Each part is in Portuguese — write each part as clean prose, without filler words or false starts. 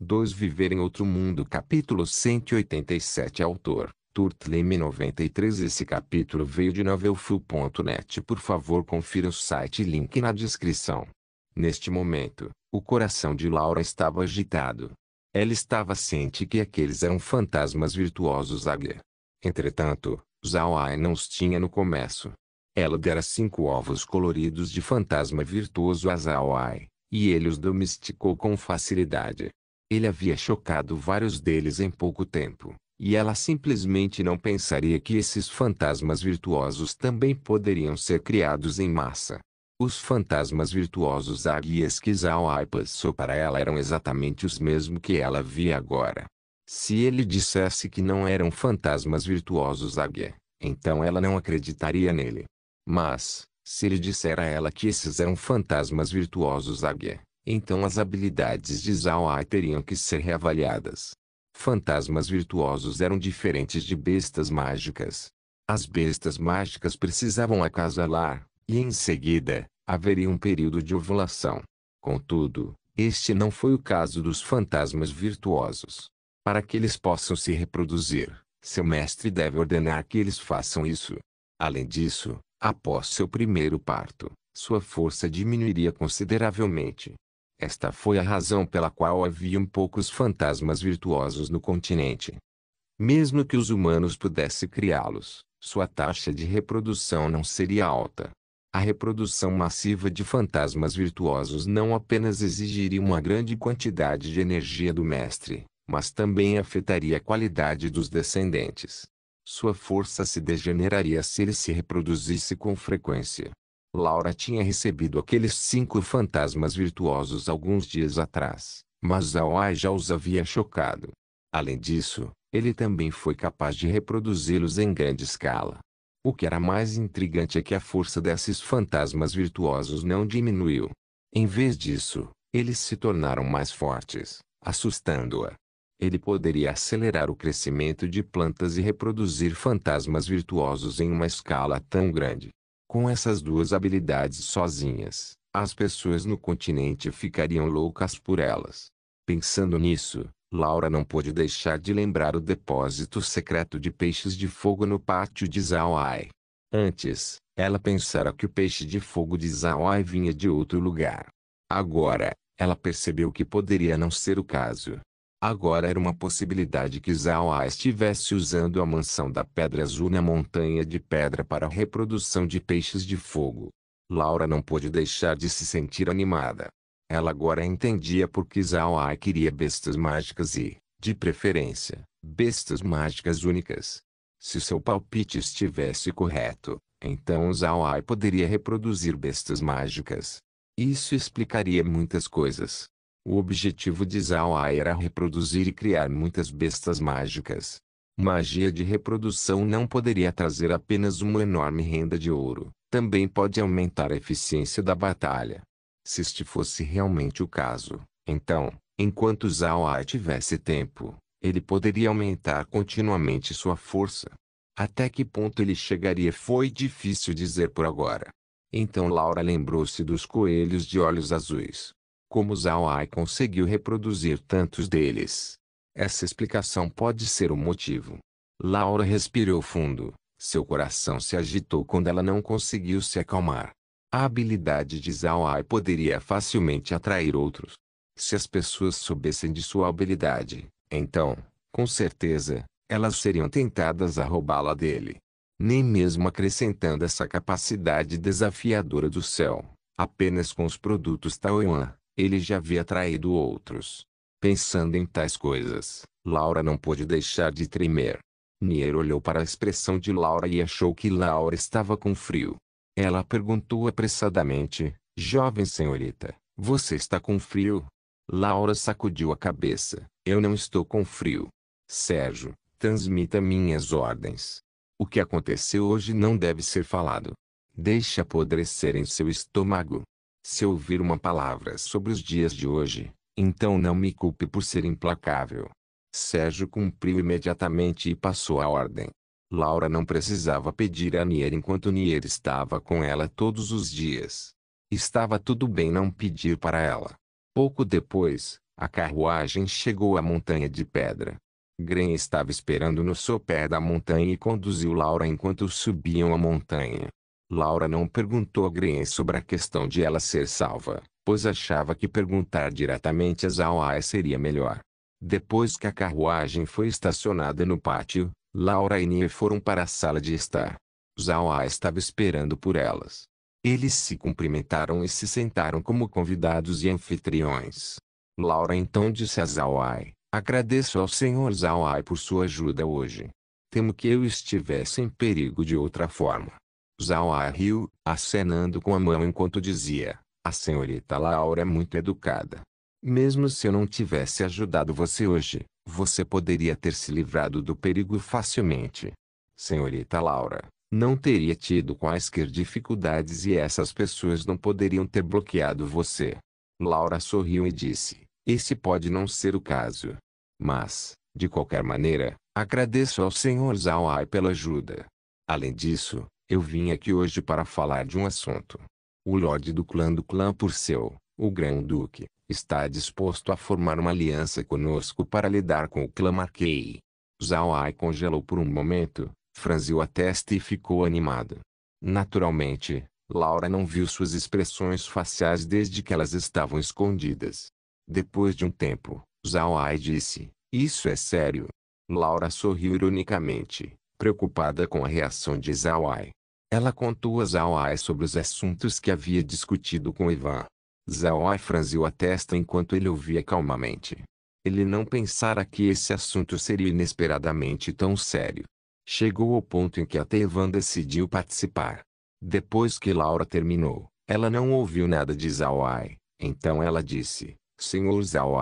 2 Viver em Outro Mundo Capítulo 187 Autor, Turtleme 93 Esse capítulo veio de novelfull.net. Por favor confira o site e link na descrição. Neste momento, o coração de Laura estava agitado. Ela estava ciente que aqueles eram fantasmas virtuosos Águia. Entretanto, Zhao Ai não os tinha no começo. Ela dera 5 ovos coloridos de fantasma virtuoso a Zhao Ai, e ele os domesticou com facilidade. Ele havia chocado vários deles em pouco tempo, e ela simplesmente não pensaria que esses fantasmas virtuosos também poderiam ser criados em massa. Os fantasmas virtuosos águias que Zhao Ai passou para ela eram exatamente os mesmos que ela via agora. Se ele dissesse que não eram fantasmas virtuosos águia, então ela não acreditaria nele. Mas, se ele disser a ela que esses eram fantasmas virtuosos águia, então as habilidades de Zhao Ai teriam que ser reavaliadas. Fantasmas virtuosos eram diferentes de bestas mágicas. As bestas mágicas precisavam acasalar, e em seguida, haveria um período de ovulação. Contudo, este não foi o caso dos fantasmas virtuosos. Para que eles possam se reproduzir, seu mestre deve ordenar que eles façam isso. Além disso, após seu primeiro parto, sua força diminuiria consideravelmente. Esta foi a razão pela qual haviam poucos fantasmas virtuosos no continente. Mesmo que os humanos pudessem criá-los, sua taxa de reprodução não seria alta. A reprodução massiva de fantasmas virtuosos não apenas exigiria uma grande quantidade de energia do mestre, mas também afetaria a qualidade dos descendentes. Sua força se degeneraria se ele se reproduzisse com frequência. Laura tinha recebido aqueles 5 fantasmas virtuosos alguns dias atrás, mas Zhao Ai já os havia chocado. Além disso, ele também foi capaz de reproduzi-los em grande escala. O que era mais intrigante é que a força desses fantasmas virtuosos não diminuiu. Em vez disso, eles se tornaram mais fortes, assustando-a. Ele poderia acelerar o crescimento de plantas e reproduzir fantasmas virtuosos em uma escala tão grande. Com essas 2 habilidades sozinhas, as pessoas no continente ficariam loucas por elas. Pensando nisso, Laura não pôde deixar de lembrar o depósito secreto de peixes de fogo no pátio de Zhao Ai. Antes, ela pensara que o peixe de fogo de Zhao Ai vinha de outro lugar. Agora, ela percebeu que poderia não ser o caso. Agora era uma possibilidade que Zhao Ai estivesse usando a mansão da Pedra Azul na Montanha de Pedra para a reprodução de peixes de fogo. Laura não pôde deixar de se sentir animada. Ela agora entendia por que Zhao Ai queria bestas mágicas e, de preferência, bestas mágicas únicas. Se seu palpite estivesse correto, então Zhao Ai poderia reproduzir bestas mágicas. Isso explicaria muitas coisas. O objetivo de Zhao Ai era reproduzir e criar muitas bestas mágicas. Magia de reprodução não poderia trazer apenas uma enorme renda de ouro, também pode aumentar a eficiência da batalha. Se este fosse realmente o caso, então, enquanto Zhao Ai tivesse tempo, ele poderia aumentar continuamente sua força. Até que ponto ele chegaria foi difícil dizer por agora. Então Laura lembrou-se dos coelhos de olhos azuis. Como Zhao Ai conseguiu reproduzir tantos deles? Essa explicação pode ser o motivo. Laura respirou fundo. Seu coração se agitou quando ela não conseguiu se acalmar. A habilidade de Zhao Ai poderia facilmente atrair outros. Se as pessoas soubessem de sua habilidade, então, com certeza, elas seriam tentadas a roubá-la dele. Nem mesmo acrescentando essa capacidade desafiadora do céu, apenas com os produtos Taoyuan, ele já havia atraído outros. Pensando em tais coisas, Laura não pôde deixar de tremer. Nier olhou para a expressão de Laura e achou que Laura estava com frio. Ela perguntou apressadamente, jovem senhorita, você está com frio? Laura sacudiu a cabeça, eu não estou com frio. Sérgio, transmita minhas ordens. O que aconteceu hoje não deve ser falado. Deixe apodrecer em seu estômago. Se ouvir uma palavra sobre os dias de hoje, então não me culpe por ser implacável. Sérgio cumpriu imediatamente e passou a ordem. Laura não precisava pedir a Nier enquanto Nier estava com ela todos os dias. Estava tudo bem não pedir para ela. Pouco depois, A carruagem chegou à montanha de pedra. Gren estava esperando no sopé da montanha e conduziu Laura enquanto subiam a montanha. Laura não perguntou a Gren sobre a questão de ela ser salva, pois achava que perguntar diretamente a Zhao seria melhor. Depois que a carruagem foi estacionada no pátio, Laura e Nie foram para a sala de estar. Zhao estava esperando por elas. Eles se cumprimentaram e se sentaram como convidados e anfitriões. Laura então disse a Zhao: agradeço ao Senhor Zhao por sua ajuda hoje. Temo que eu estivesse em perigo de outra forma. Zhao riu, acenando com a mão enquanto dizia: a senhorita Laura é muito educada. Mesmo se eu não tivesse ajudado você hoje, você poderia ter se livrado do perigo facilmente. Senhorita Laura, não teria tido quaisquer dificuldades e essas pessoas não poderiam ter bloqueado você. Laura sorriu e disse: esse pode não ser o caso. Mas, de qualquer maneira, agradeço ao Sr. Zhao pela ajuda. Além disso, eu vim aqui hoje para falar de um assunto. O Lorde do clã Purcell, o Grão-Duque, está disposto a formar uma aliança conosco para lidar com o clã Marquei. Zhao congelou por um momento, franziu a testa e ficou animado. Naturalmente, Laura não viu suas expressões faciais desde que elas estavam escondidas. Depois de um tempo, Zhao disse: isso é sério? Laura sorriu ironicamente, preocupada com a reação de Zhao. Ela contou a Zhao sobre os assuntos que havia discutido com Ivan. Zhao franziu a testa enquanto ele ouvia calmamente. Ele não pensara que esse assunto seria inesperadamente tão sério. Chegou ao ponto em que até Ivan decidiu participar. Depois que Laura terminou, ela não ouviu nada de Zhao. Então ela disse: Senhor Zhao,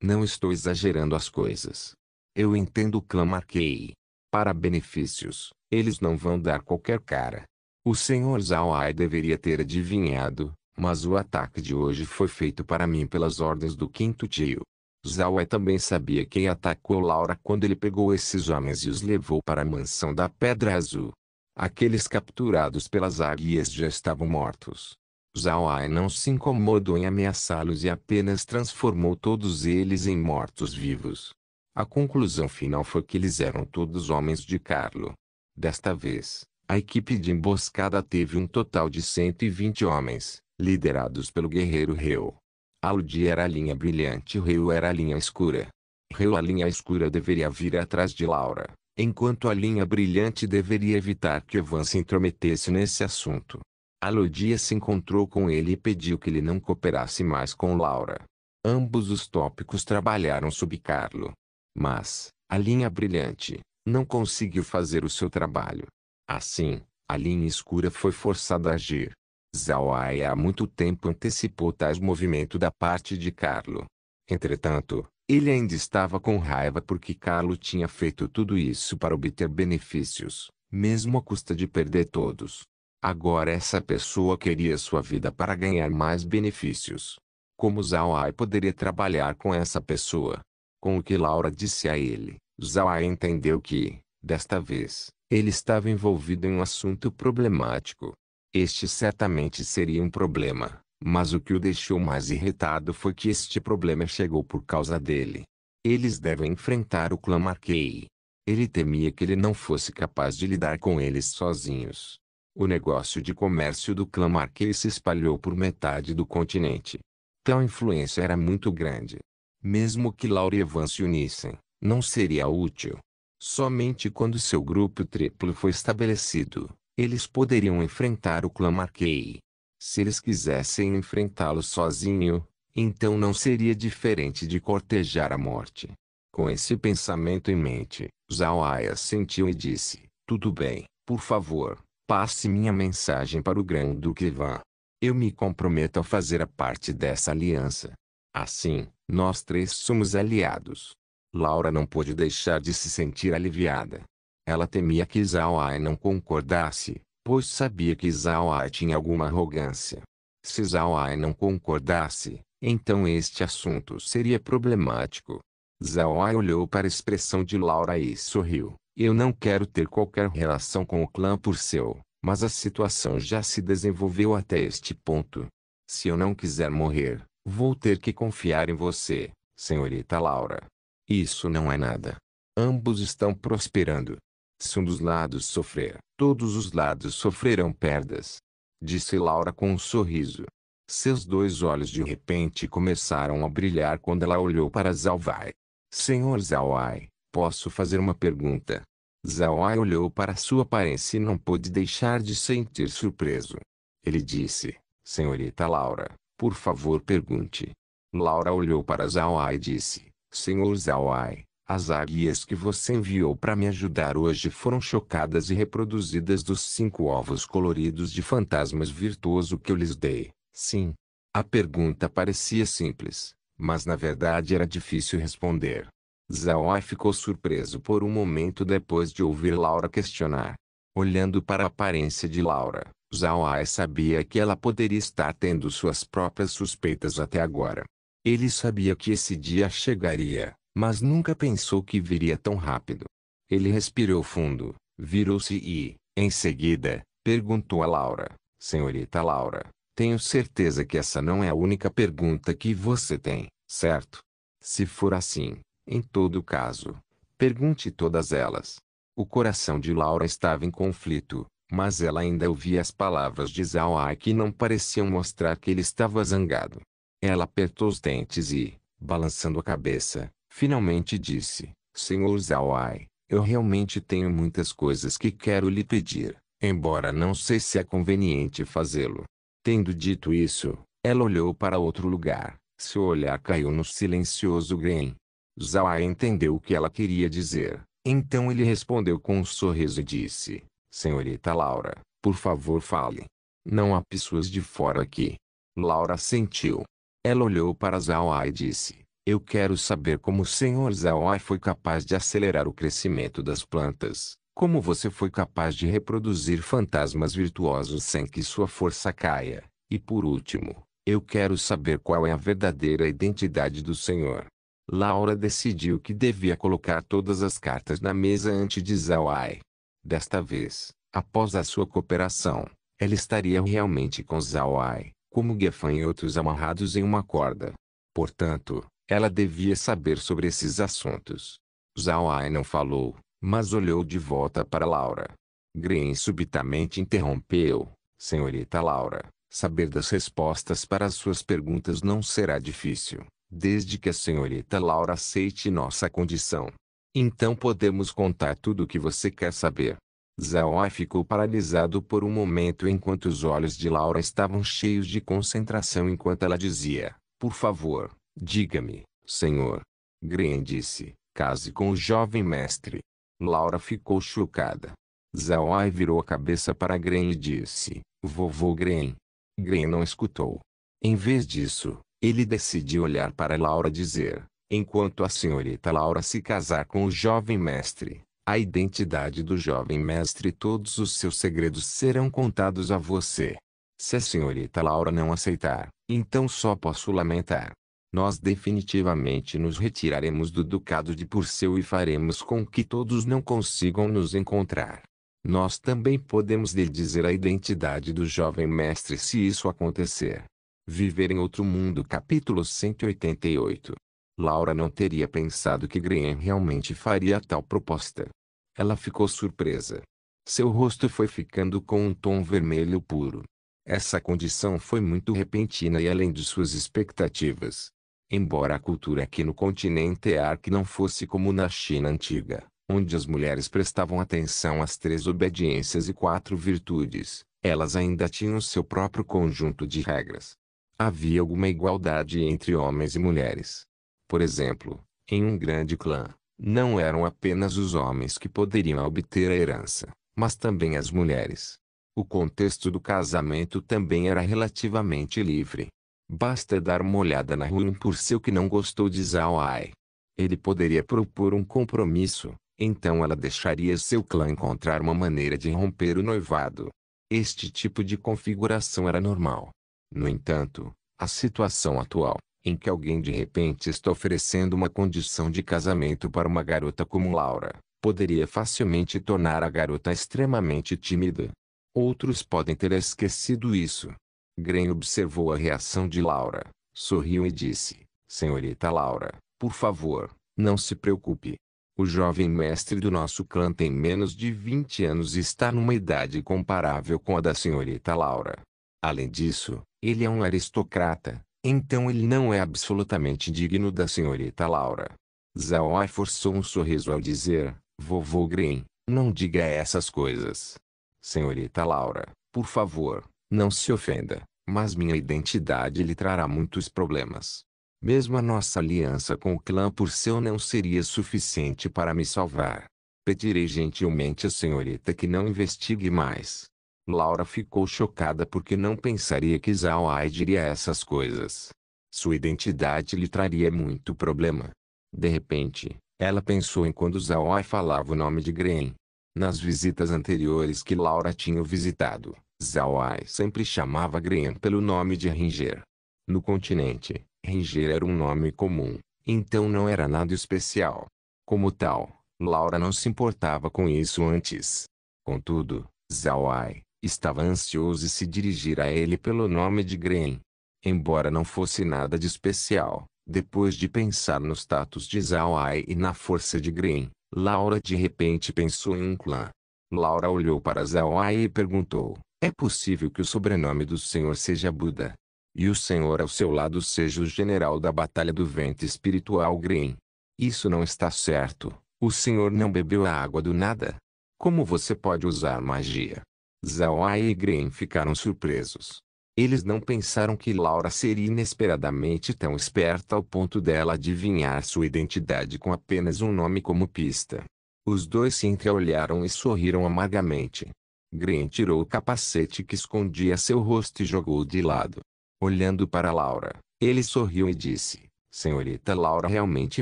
não estou exagerando as coisas. Eu entendo o clã Marquei. Para benefícios, eles não vão dar qualquer cara. O Sr. Zhao deveria ter adivinhado, mas o ataque de hoje foi feito para mim pelas ordens do quinto tio. Zhao também sabia quem atacou Laura quando ele pegou esses homens e os levou para a mansão da Pedra Azul. Aqueles capturados pelas águias já estavam mortos. Zhao não se incomodou em ameaçá-los e apenas transformou todos eles em mortos-vivos. A conclusão final foi que eles eram todos homens de Carlo. Desta vez, a equipe de emboscada teve um total de 120 homens, liderados pelo guerreiro Reu. Aludi era a linha brilhante e Reu era a linha escura. Reu, a linha escura, deveria vir atrás de Laura, enquanto a linha brilhante deveria evitar que Evan se intrometesse nesse assunto. Aludi se encontrou com ele e pediu que ele não cooperasse mais com Laura. Ambos os tópicos trabalharam sob Carlo. Mas, a linha brilhante não conseguiu fazer o seu trabalho. Assim, a linha escura foi forçada a agir. Zhao há muito tempo antecipou tais movimentos da parte de Carlo. Entretanto, ele ainda estava com raiva porque Carlo tinha feito tudo isso para obter benefícios, mesmo à custa de perder todos. Agora essa pessoa queria sua vida para ganhar mais benefícios. Como Zhao poderia trabalhar com essa pessoa? Com o que Laura disse a ele, Zhao entendeu que, desta vez, ele estava envolvido em um assunto problemático. Este certamente seria um problema, mas o que o deixou mais irritado foi que este problema chegou por causa dele. Eles devem enfrentar o clã Marquei. Ele temia que ele não fosse capaz de lidar com eles sozinhos. O negócio de comércio do clã Marquei se espalhou por metade do continente. Tal influência era muito grande. Mesmo que Laura e Evan se unissem, não seria útil. Somente quando seu grupo triplo foi estabelecido, eles poderiam enfrentar o clã Marquei. Se eles quisessem enfrentá-lo sozinho, então não seria diferente de cortejar a morte. Com esse pensamento em mente, Zhao assentiu e disse: tudo bem, por favor, passe minha mensagem para o Grão-Duque Ivan. Eu me comprometo a fazer a parte dessa aliança. Assim, nós três somos aliados. Laura não pôde deixar de se sentir aliviada. Ela temia que Zhao não concordasse, pois sabia que Zhao tinha alguma arrogância. Se Zhao não concordasse, então este assunto seria problemático. Zhao olhou para a expressão de Laura e sorriu. Eu não quero ter qualquer relação com o clã Purcell, mas a situação já se desenvolveu até este ponto. Se eu não quiser morrer, vou ter que confiar em você, senhorita Laura. Isso não é nada. Ambos estão prosperando. Se um dos lados sofrer, todos os lados sofrerão perdas. Disse Laura com um sorriso. Seus dois olhos de repente começaram a brilhar quando ela olhou para Zhao-Wei. Senhor Zhao-Wei, posso fazer uma pergunta? Zhao-Wei olhou para sua aparência e não pôde deixar de sentir surpreso. Ele disse, senhorita Laura, por favor pergunte. Laura olhou para Zhao-Wei e disse, senhor Zhao-Wei, as águias que você enviou para me ajudar hoje foram chocadas e reproduzidas dos 5 ovos coloridos de fantasmas virtuoso que eu lhes dei. Sim. A pergunta parecia simples, mas na verdade era difícil responder. Zhao-Wei ficou surpreso por um momento depois de ouvir Laura questionar. Olhando para a aparência de Laura, Zhao-Wei sabia que ela poderia estar tendo suas próprias suspeitas até agora. Ele sabia que esse dia chegaria, mas nunca pensou que viria tão rápido. Ele respirou fundo, virou-se e, em seguida, perguntou a Laura, senhorita Laura, tenho certeza que essa não é a única pergunta que você tem, certo? Se for assim, em todo caso, pergunte todas elas. O coração de Laura estava em conflito, mas ela ainda ouvia as palavras de Zhao-Wei que não pareciam mostrar que ele estava zangado. Ela apertou os dentes e, balançando a cabeça, finalmente disse, senhor Zhao-Wei, eu realmente tenho muitas coisas que quero lhe pedir, embora não sei se é conveniente fazê-lo. Tendo dito isso, ela olhou para outro lugar. Seu olhar caiu no silencioso Gren. Zhao-Wei entendeu o que ela queria dizer. Então ele respondeu com um sorriso e disse, senhorita Laura, por favor fale. Não há pessoas de fora aqui. Laura assentiu. Ela olhou para Zhao-Wei e disse, eu quero saber como o senhor Zhao-Wei foi capaz de acelerar o crescimento das plantas. Como você foi capaz de reproduzir fantasmas virtuosos sem que sua força caia? E por último, eu quero saber qual é a verdadeira identidade do senhor. Laura decidiu que devia colocar todas as cartas na mesa antes de Zhao-Wei. Desta vez, após a sua cooperação, ela estaria realmente com Zhao-Wei, como gafanhotos amarrados em uma corda. Portanto, ela devia saber sobre esses assuntos. Zhao-Wei não falou, mas olhou de volta para Laura. Gren subitamente interrompeu, senhorita Laura, saber das respostas para as suas perguntas não será difícil, desde que a senhorita Laura aceite nossa condição. Então podemos contar tudo o que você quer saber. Zhao-Wei ficou paralisado por um momento enquanto os olhos de Laura estavam cheios de concentração enquanto ela dizia, por favor, diga-me, senhor. Gren disse, case com o jovem mestre. Laura ficou chocada. Zhao-Wei virou a cabeça para Gren e disse, vovô Gren. Gren não escutou. Em vez disso, ele decidiu olhar para Laura e dizer, enquanto a senhorita Laura se casar com o jovem mestre, a identidade do jovem mestre e todos os seus segredos serão contados a você. Se a senhorita Laura não aceitar, então só posso lamentar. Nós definitivamente nos retiraremos do ducado de Purcell e faremos com que todos não consigam nos encontrar. Nós também podemos lhe dizer a identidade do jovem mestre se isso acontecer. Viver em outro mundo capítulo 188. Laura não teria pensado que Gren realmente faria tal proposta. Ela ficou surpresa. Seu rosto foi ficando com um tom vermelho puro. Essa condição foi muito repentina e além de suas expectativas. Embora a cultura aqui no continente Ark não fosse como na China antiga, onde as mulheres prestavam atenção às 3 obediências e 4 virtudes, elas ainda tinham seu próprio conjunto de regras. Havia alguma igualdade entre homens e mulheres. Por exemplo, em um grande clã, não eram apenas os homens que poderiam obter a herança, mas também as mulheres. O contexto do casamento também era relativamente livre. Basta dar uma olhada na Huan Purcell que não gostou de Zhao-Wei. Ele poderia propor um compromisso, então ela deixaria seu clã encontrar uma maneira de romper o noivado. Este tipo de configuração era normal. No entanto, a situação atual, em que alguém de repente está oferecendo uma condição de casamento para uma garota como Laura, poderia facilmente tornar a garota extremamente tímida. Outros podem ter esquecido isso. Gren observou a reação de Laura, sorriu e disse, senhorita Laura, Por favor, não se preocupe. O jovem mestre do nosso clã tem menos de 20 anos e está numa idade comparável com a da senhorita Laura. Além disso, ele é um aristocrata, então ele não é absolutamente digno da senhorita Laura. Zhao Ai forçou um sorriso ao dizer, vovô Green, não diga essas coisas. Senhorita Laura, por favor, não se ofenda, mas minha identidade lhe trará muitos problemas. Mesmo a nossa aliança com o clã Purcell não seria suficiente para me salvar. Pedirei gentilmente à senhorita que não investigue mais. Laura ficou chocada porque não pensaria que Zhao Ai diria essas coisas. Sua identidade lhe traria muito problema. De repente, ela pensou em quando Zhao Ai falava o nome de Green. Nas visitas anteriores que Laura tinha visitado, Zhao Ai sempre chamava Green pelo nome de Ranger. No continente, Ranger era um nome comum, então não era nada especial. Como tal, Laura não se importava com isso antes. Contudo, Zhao Ai estava ansioso em se dirigir a ele pelo nome de Green. Embora não fosse nada de especial, depois de pensar no status de Zhao Ai e na força de Green, Laura de repente pensou em um clã. Laura olhou para Zhao Ai e perguntou, é possível que o sobrenome do senhor seja Buda? E o senhor ao seu lado seja o general da Batalha do Vento Espiritual Green? Isso não está certo. O senhor não bebeu a água do nada? Como você pode usar magia? Zhao Ai e Green ficaram surpresos. Eles não pensaram que Laura seria inesperadamente tão esperta ao ponto dela adivinhar sua identidade com apenas um nome como pista. Os dois se entreolharam e sorriram amargamente. Green tirou o capacete que escondia seu rosto e jogou-o de lado. Olhando para Laura, ele sorriu e disse, senhorita Laura realmente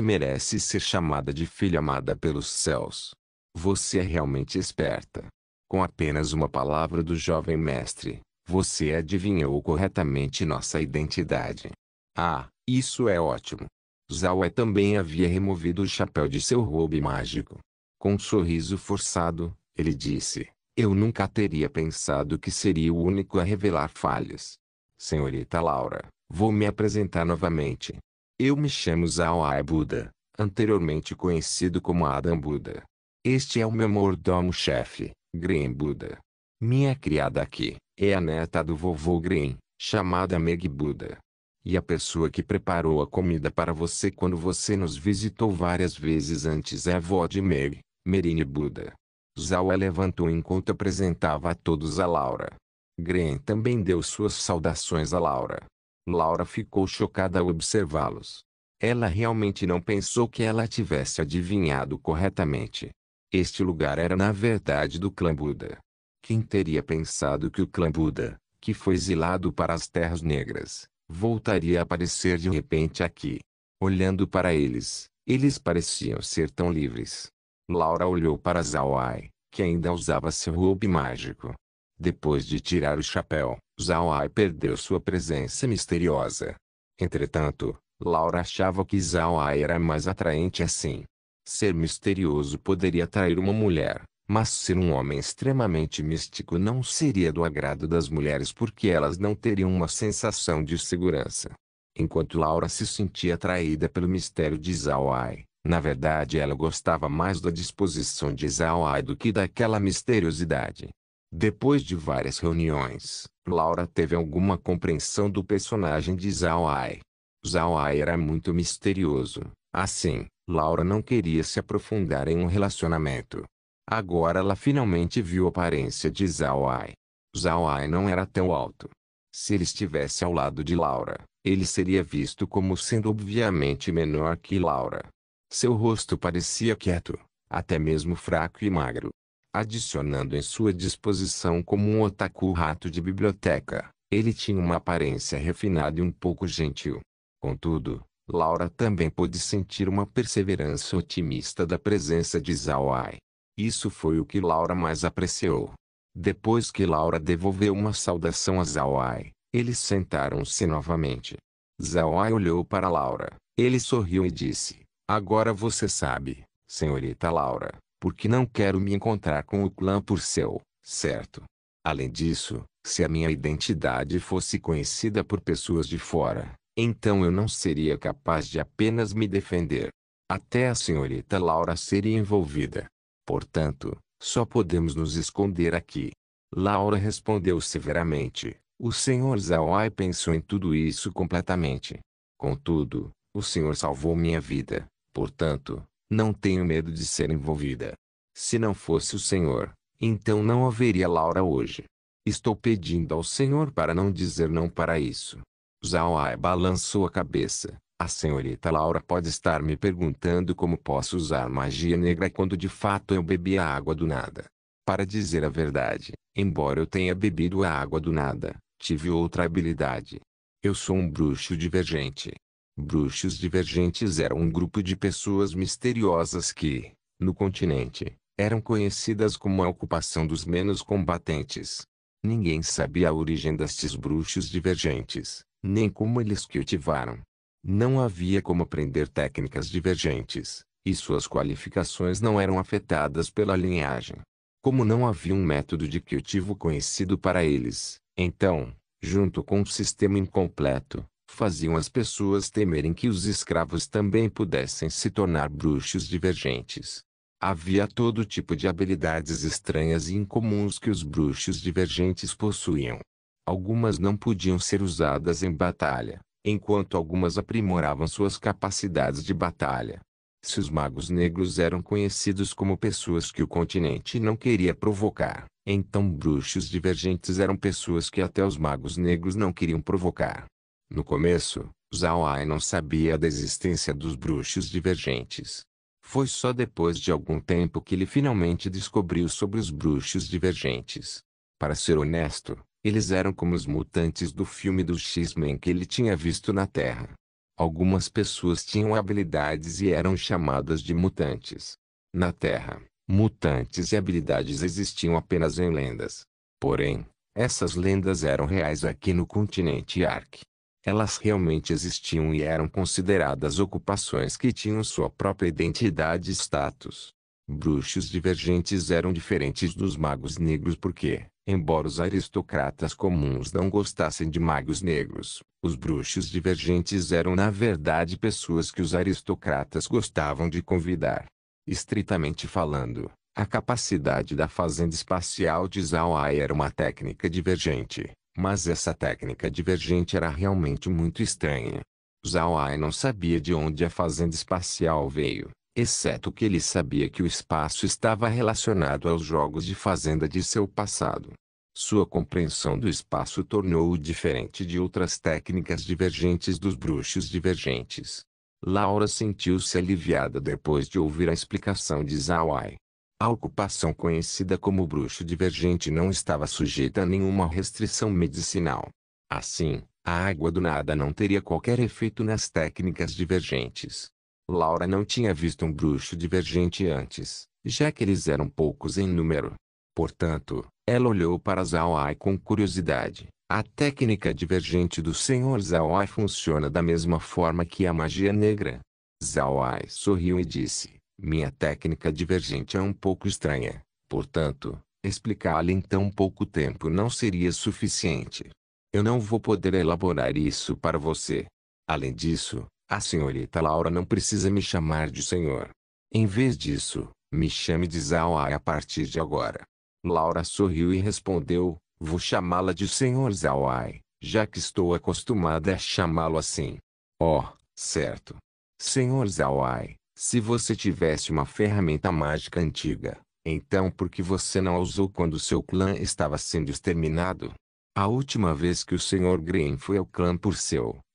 merece ser chamada de filha amada pelos céus. Você é realmente esperta. Com apenas uma palavra do jovem mestre, você adivinhou corretamente nossa identidade. Ah, isso é ótimo. Zhao Ai também havia removido o chapéu de seu robe mágico. Com um sorriso forçado, ele disse, eu nunca teria pensado que seria o único a revelar falhas. Senhorita Laura, vou me apresentar novamente. Eu me chamo Zhao Ai Buda, anteriormente conhecido como Adam Buda. Este é o meu mordomo-chefe, Green Buda. Minha criada aqui é a neta do vovô Green, chamada Meg Buda. E a pessoa que preparou a comida para você quando você nos visitou várias vezes antes é a avó de Meg, Merine Buda. Zhao Ai levantou enquanto apresentava a todos a Laura. Green também deu suas saudações a Laura. Laura ficou chocada ao observá-los. Ela realmente não pensou que ela tivesse adivinhado corretamente. Este lugar era na verdade do clã Buda. Quem teria pensado que o clã Buda, que foi exilado para as Terras Negras, voltaria a aparecer de repente aqui? Olhando para eles, eles pareciam ser tão livres. Laura olhou para Zhao Ai, que ainda usava seu robe mágico. Depois de tirar o chapéu, Zhao Ai perdeu sua presença misteriosa. Entretanto, Laura achava que Zhao Ai era mais atraente assim. Ser misterioso poderia atrair uma mulher, mas ser um homem extremamente místico não seria do agrado das mulheres porque elas não teriam uma sensação de segurança. Enquanto Laura se sentia atraída pelo mistério de Zhao Ai, na verdade ela gostava mais da disposição de Zhao Ai do que daquela misteriosidade. Depois de várias reuniões, Laura teve alguma compreensão do personagem de Zhao Ai. Zhao Ai era muito misterioso, assim, Laura não queria se aprofundar em um relacionamento. Agora ela finalmente viu a aparência de Zhao Ai. Zhao Ai não era tão alto. Se ele estivesse ao lado de Laura, ele seria visto como sendo obviamente menor que Laura. Seu rosto parecia quieto, até mesmo fraco e magro. Adicionando em sua disposição como um otaku rato de biblioteca, ele tinha uma aparência refinada e um pouco gentil. Contudo, Laura também pôde sentir uma perseverança otimista da presença de Zhao Ai. Isso foi o que Laura mais apreciou. Depois que Laura devolveu uma saudação a Zhao Ai, eles sentaram-se novamente. Zhao Ai olhou para Laura, ele sorriu e disse, agora você sabe, senhorita Laura, porque não quero me encontrar com o clã Purcell, certo? Além disso, se a minha identidade fosse conhecida por pessoas de fora, Então eu não seria capaz de apenas me defender. Até a senhorita Laura seria envolvida. Portanto, só podemos nos esconder aqui. Laura respondeu severamente. O Sr. Zawai pensou em tudo isso completamente. Contudo, o senhor salvou minha vida. Portanto, não tenho medo de ser envolvida. Se não fosse o senhor, então não haveria Laura hoje. Estou pedindo ao senhor para não dizer não para isso. Zawai balançou a cabeça. A senhorita Laura pode estar me perguntando como posso usar magia negra quando de fato eu bebi a água do nada. Para dizer a verdade, embora eu tenha bebido a água do nada, tive outra habilidade. Eu sou um bruxo divergente. Bruxos divergentes eram um grupo de pessoas misteriosas que, no continente, eram conhecidas como a ocupação dos menos combatentes. Ninguém sabia a origem destes bruxos divergentes, nem como eles cultivaram. Não havia como aprender técnicas divergentes, e suas qualificações não eram afetadas pela linhagem. Como não havia um método de cultivo conhecido para eles, então, junto com um sistema incompleto, faziam as pessoas temerem que os escravos também pudessem se tornar bruxos divergentes. Havia todo tipo de habilidades estranhas e incomuns que os bruxos divergentes possuíam. Algumas não podiam ser usadas em batalha, enquanto algumas aprimoravam suas capacidades de batalha. Se os magos negros eram conhecidos como pessoas que o continente não queria provocar, então bruxos divergentes eram pessoas que até os magos negros não queriam provocar. No começo, Zawai não sabia da existência dos bruxos divergentes. Foi só depois de algum tempo que ele finalmente descobriu sobre os bruxos divergentes. Para ser honesto, eles eram como os mutantes do filme do X-Men que ele tinha visto na Terra. Algumas pessoas tinham habilidades e eram chamadas de mutantes. Na Terra, mutantes e habilidades existiam apenas em lendas. Porém, essas lendas eram reais aqui no continente Ark. Elas realmente existiam e eram consideradas ocupações que tinham sua própria identidade e status. Bruxos divergentes eram diferentes dos magos negros porque, embora os aristocratas comuns não gostassem de magos negros, os bruxos divergentes eram na verdade pessoas que os aristocratas gostavam de convidar. Estritamente falando, a capacidade da fazenda espacial de Zawai era uma técnica divergente, mas essa técnica divergente era realmente muito estranha. Zawai não sabia de onde a fazenda espacial veio, exceto que ele sabia que o espaço estava relacionado aos jogos de fazenda de seu passado. Sua compreensão do espaço tornou-o diferente de outras técnicas divergentes dos bruxos divergentes. Laura sentiu-se aliviada depois de ouvir a explicação de Zawai. A ocupação conhecida como bruxo divergente não estava sujeita a nenhuma restrição medicinal. Assim, a água do nada não teria qualquer efeito nas técnicas divergentes. Laura não tinha visto um bruxo divergente antes, já que eles eram poucos em número. Portanto, ela olhou para Zawai com curiosidade. A técnica divergente do Sr. Zawai funciona da mesma forma que a magia negra. Zawai sorriu e disse: minha técnica divergente é um pouco estranha, portanto, explicá-la em tão pouco tempo não seria suficiente. Eu não vou poder elaborar isso para você. Além disso, a senhorita Laura não precisa me chamar de senhor. Em vez disso, me chame de Zawai a partir de agora. Laura sorriu e respondeu: vou chamá-la de Sr. Zawai, já que estou acostumada a chamá-lo assim. Oh, certo. Sr. Zawai, se você tivesse uma ferramenta mágica antiga, então por que você não a usou quando seu clã estava sendo exterminado? A última vez que o Sr. Green foi ao clã por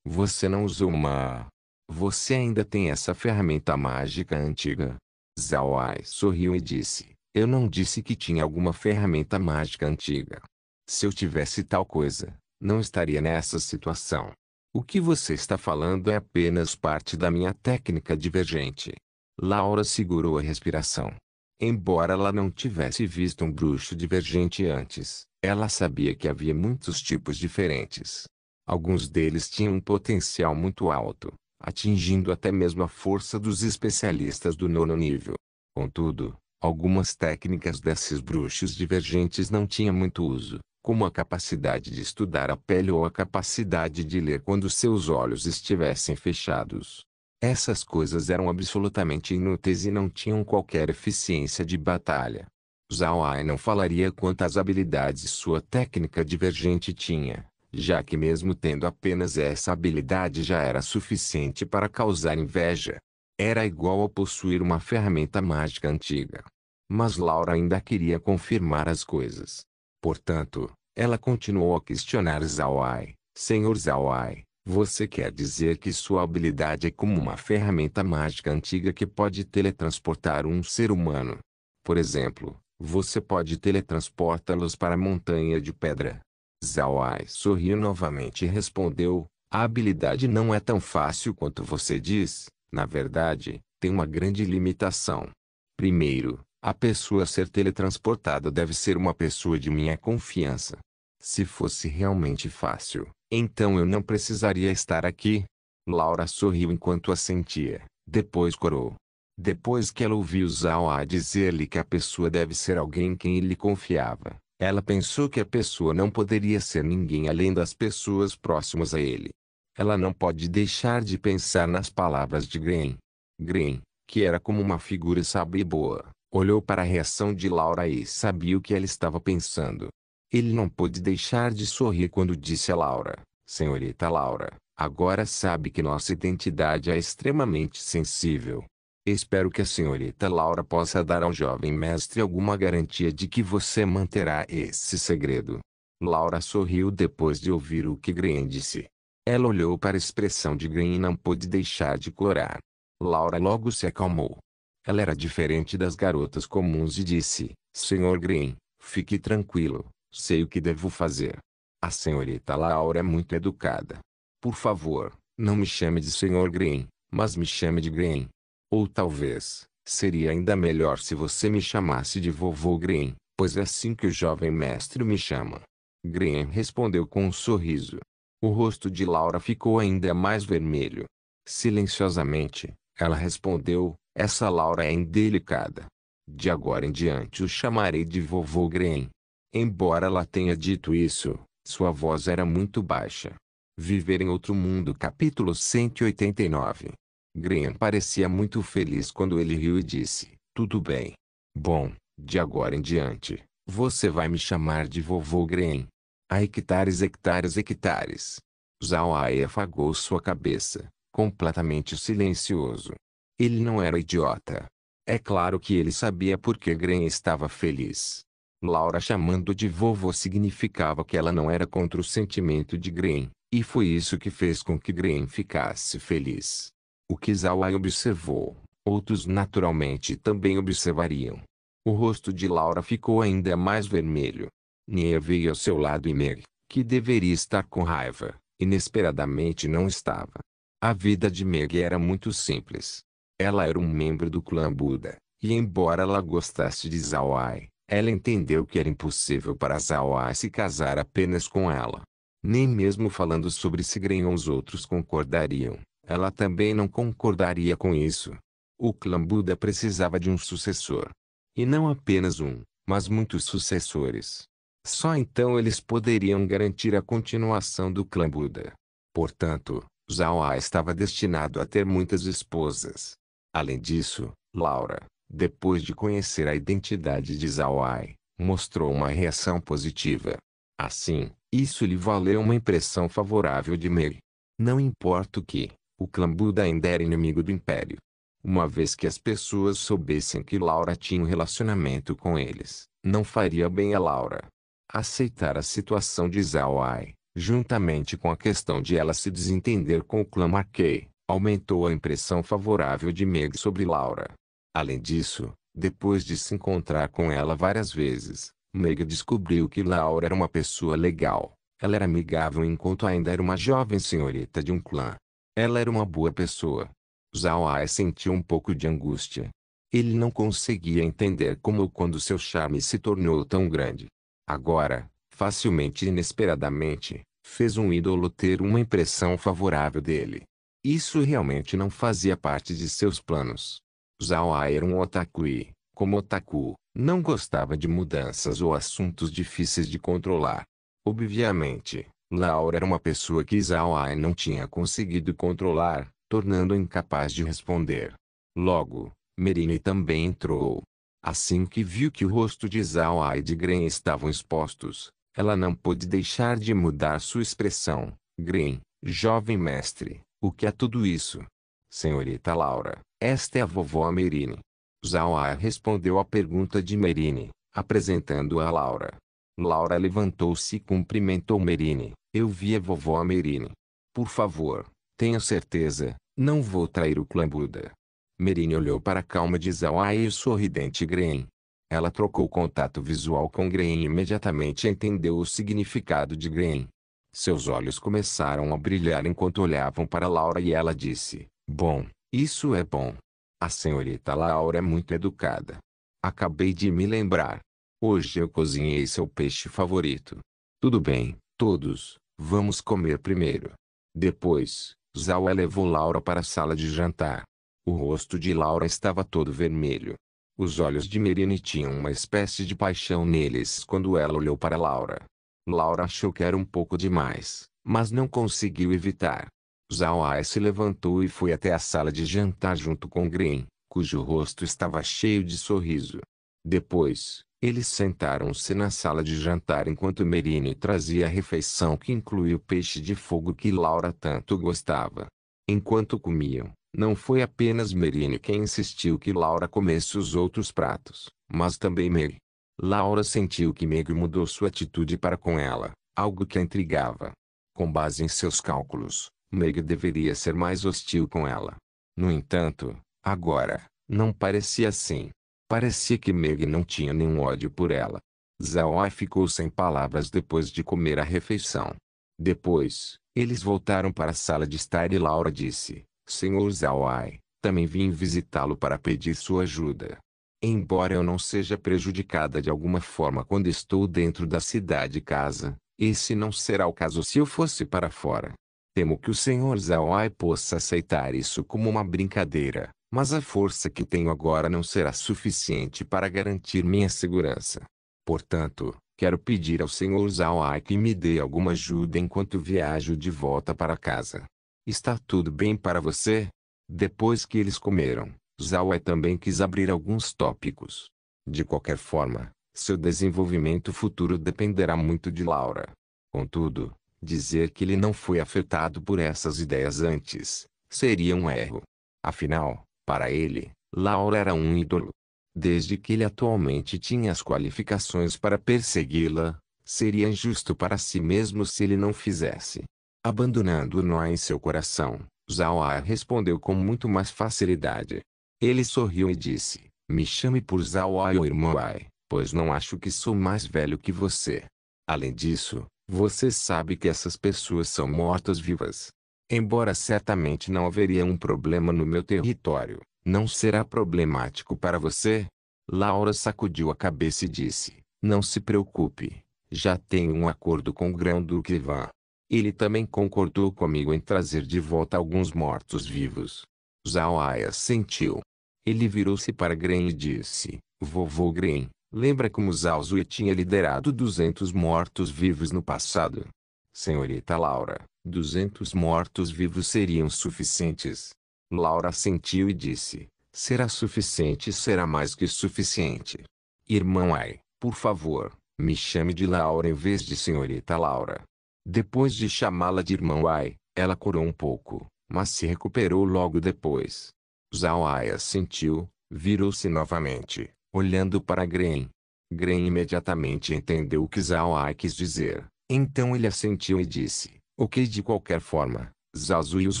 você não usou uma... Você ainda tem essa ferramenta mágica antiga? Zawai sorriu e disse: eu não disse que tinha alguma ferramenta mágica antiga. Se eu tivesse tal coisa, não estaria nessa situação. O que você está falando é apenas parte da minha técnica divergente. Laura segurou a respiração. Embora ela não tivesse visto um bruxo divergente antes, ela sabia que havia muitos tipos diferentes. Alguns deles tinham um potencial muito alto, atingindo até mesmo a força dos especialistas do 9º nível. Contudo, algumas técnicas desses bruxos divergentes não tinham muito uso, como a capacidade de estudar a pele ou a capacidade de ler quando seus olhos estivessem fechados. Essas coisas eram absolutamente inúteis e não tinham qualquer eficiência de batalha. Zhao Ai não falaria quantas habilidades sua técnica divergente tinha, já que mesmo tendo apenas essa habilidade já era suficiente para causar inveja. Era igual a possuir uma ferramenta mágica antiga. Mas Laura ainda queria confirmar as coisas. Portanto, ela continuou a questionar Zhao Ai. Senhor Zhao Ai, você quer dizer que sua habilidade é como uma ferramenta mágica antiga que pode teletransportar um ser humano? Por exemplo, você pode teletransportá-los para a montanha de pedra. Zhao Ai sorriu novamente e respondeu, a habilidade não é tão fácil quanto você diz. Na verdade, tem uma grande limitação. Primeiro, a pessoa a ser teletransportada deve ser uma pessoa de minha confiança. Se fosse realmente fácil, então eu não precisaria estar aqui. Laura sorriu enquanto assentia, depois corou. Depois que ela ouviu Zhao Ai dizer-lhe que a pessoa deve ser alguém em quem ele confiava, ela pensou que a pessoa não poderia ser ninguém além das pessoas próximas a ele. Ela não pode deixar de pensar nas palavras de Gren. Gren, que era como uma figura sábia e boa, olhou para a reação de Laura e sabia o que ela estava pensando. Ele não pôde deixar de sorrir quando disse a Laura, Senhorita Laura, agora sabe que nossa identidade é extremamente sensível. Espero que a senhorita Laura possa dar ao jovem mestre alguma garantia de que você manterá esse segredo. Laura sorriu depois de ouvir o que Gren disse. Ela olhou para a expressão de Gren e não pôde deixar de corar. Laura logo se acalmou. Ela era diferente das garotas comuns e disse, Senhor Gren, fique tranquilo, sei o que devo fazer. A senhorita Laura é muito educada. Por favor, não me chame de Senhor Gren, mas me chame de Gren. Ou talvez, seria ainda melhor se você me chamasse de Vovô Gren, pois é assim que o jovem mestre me chama. Gren respondeu com um sorriso. O rosto de Laura ficou ainda mais vermelho. Silenciosamente, ela respondeu, essa Laura é indelicada. De agora em diante o chamarei de Vovô Gren. Embora ela tenha dito isso, sua voz era muito baixa. Viver em Outro Mundo capítulo 189. Gren parecia muito feliz quando ele riu e disse, tudo bem. Bom, de agora em diante, você vai me chamar de Vovô Gren. Há hectares, hectares, hectares. Zhao Ai afagou sua cabeça, completamente silencioso. Ele não era idiota. É claro que ele sabia por que Gren estava feliz. Laura chamando de vovô significava que ela não era contra o sentimento de Gren, e foi isso que fez com que Gren ficasse feliz. O que Zhao Ai observou, outros naturalmente também observariam. O rosto de Laura ficou ainda mais vermelho. Nia veio ao seu lado e Meg, que deveria estar com raiva, inesperadamente não estava. A vida de Meg era muito simples. Ela era um membro do clã Buda, e embora ela gostasse de Zhao Ai, ela entendeu que era impossível para Zhao Ai se casar apenas com ela. Nem mesmo falando sobre se Gren ou os outros concordariam, ela também não concordaria com isso. O clã Buda precisava de um sucessor. E não apenas um, mas muitos sucessores. Só então eles poderiam garantir a continuação do clã Buda. Portanto, Zhao Ai estava destinado a ter muitas esposas. Além disso, Laura, depois de conhecer a identidade de Zhao Ai, mostrou uma reação positiva. Assim, isso lhe valeu uma impressão favorável de Meg. Não importa o que, o clã Buda ainda era inimigo do Império. Uma vez que as pessoas soubessem que Laura tinha um relacionamento com eles, não faria bem a Laura. Aceitar a situação de Zhao Ai, juntamente com a questão de ela se desentender com o clã Marquet, aumentou a impressão favorável de Meg sobre Laura. Além disso, depois de se encontrar com ela várias vezes, Meg descobriu que Laura era uma pessoa legal. Ela era amigável enquanto ainda era uma jovem senhorita de um clã. Ela era uma boa pessoa. Zhao Ai sentiu um pouco de angústia. Ele não conseguia entender como ou quando seu charme se tornou tão grande. Agora, facilmente e inesperadamente, fez um ídolo ter uma impressão favorável dele. Isso realmente não fazia parte de seus planos. Zhao Ai era um otaku e, como otaku, não gostava de mudanças ou assuntos difíceis de controlar. Obviamente, Laura era uma pessoa que Zhao Ai não tinha conseguido controlar, tornando-o incapaz de responder. Logo, Merine também entrou. Assim que viu que o rosto de Zhao Ai e de Gren estavam expostos, ela não pôde deixar de mudar sua expressão. Gren, jovem mestre, o que é tudo isso? Senhorita Laura, esta é a vovó Merine. Zhao Ai respondeu à pergunta de Merine, apresentando-a a Laura. Laura levantou-se e cumprimentou Merine. Eu vi a vovó Merine. Por favor, tenha certeza, não vou trair o clã Buda. Merine olhou para a calma de Zhao Ai e o sorridente Gren. Ela trocou contato visual com Gren e imediatamente entendeu o significado de Gren. Seus olhos começaram a brilhar enquanto olhavam para Laura e ela disse, bom, isso é bom. A senhorita Laura é muito educada. Acabei de me lembrar. Hoje eu cozinhei seu peixe favorito. Tudo bem, todos, vamos comer primeiro. Depois, Zhao levou Laura para a sala de jantar. O rosto de Laura estava todo vermelho. Os olhos de Merine tinham uma espécie de paixão neles quando ela olhou para Laura. Laura achou que era um pouco demais, mas não conseguiu evitar. Zhao Ai se levantou e foi até a sala de jantar junto com Gren, cujo rosto estava cheio de sorriso. Depois, eles sentaram-se na sala de jantar enquanto Merine trazia a refeição que incluía o peixe de fogo que Laura tanto gostava. Enquanto comiam, não foi apenas Merine quem insistiu que Laura comesse os outros pratos, mas também Meg. Laura sentiu que Meg mudou sua atitude para com ela, algo que a intrigava. Com base em seus cálculos, Meg deveria ser mais hostil com ela. No entanto, agora, não parecia assim. Parecia que Meg não tinha nenhum ódio por ela. Zhao Ai ficou sem palavras depois de comer a refeição. Depois, eles voltaram para a sala de estar e Laura disse, Senhor Zhao Ai, também vim visitá-lo para pedir sua ajuda. Embora eu não seja prejudicada de alguma forma quando estou dentro da cidade-casa, esse não será o caso se eu fosse para fora. Temo que o Senhor Zhao Ai possa aceitar isso como uma brincadeira, mas a força que tenho agora não será suficiente para garantir minha segurança. Portanto, quero pedir ao Senhor Zhao Ai que me dê alguma ajuda enquanto viajo de volta para casa. Está tudo bem para você? Depois que eles comeram, Zhao Ai também quis abrir alguns tópicos. De qualquer forma, seu desenvolvimento futuro dependerá muito de Laura. Contudo, dizer que ele não foi afetado por essas ideias antes, seria um erro. Afinal, para ele, Laura era um ídolo. Desde que ele atualmente tinha as qualificações para persegui-la, seria injusto para si mesmo se ele não fizesse. Abandonando o nó em seu coração, Zhao Ai respondeu com muito mais facilidade. Ele sorriu e disse, me chame por Zhao Ai ou irmão Ai, pois não acho que sou mais velho que você. Além disso, você sabe que essas pessoas são mortas-vivas. Embora certamente não haveria um problema no meu território, não será problemático para você? Laura sacudiu a cabeça e disse, não se preocupe, já tenho um acordo com o Grão-Duque Ivan. Ele também concordou comigo em trazer de volta alguns mortos-vivos. Zhao Ai assentiu. Ele virou-se para Gren e disse, vovô Gren, lembra como Zhao Zui tinha liderado 200 mortos-vivos no passado? Senhorita Laura, 200 mortos-vivos seriam suficientes. Laura assentiu e disse, será suficiente e será mais que suficiente. Irmão Ai, por favor, me chame de Laura em vez de senhorita Laura. Depois de chamá-la de irmão Ai, ela corou um pouco, mas se recuperou logo depois. Zhao Ai assentiu, virou-se novamente, olhando para Gren. Gren imediatamente entendeu o que Zhao Ai quis dizer, então ele assentiu e disse, ok, de qualquer forma, Zhao Zui e os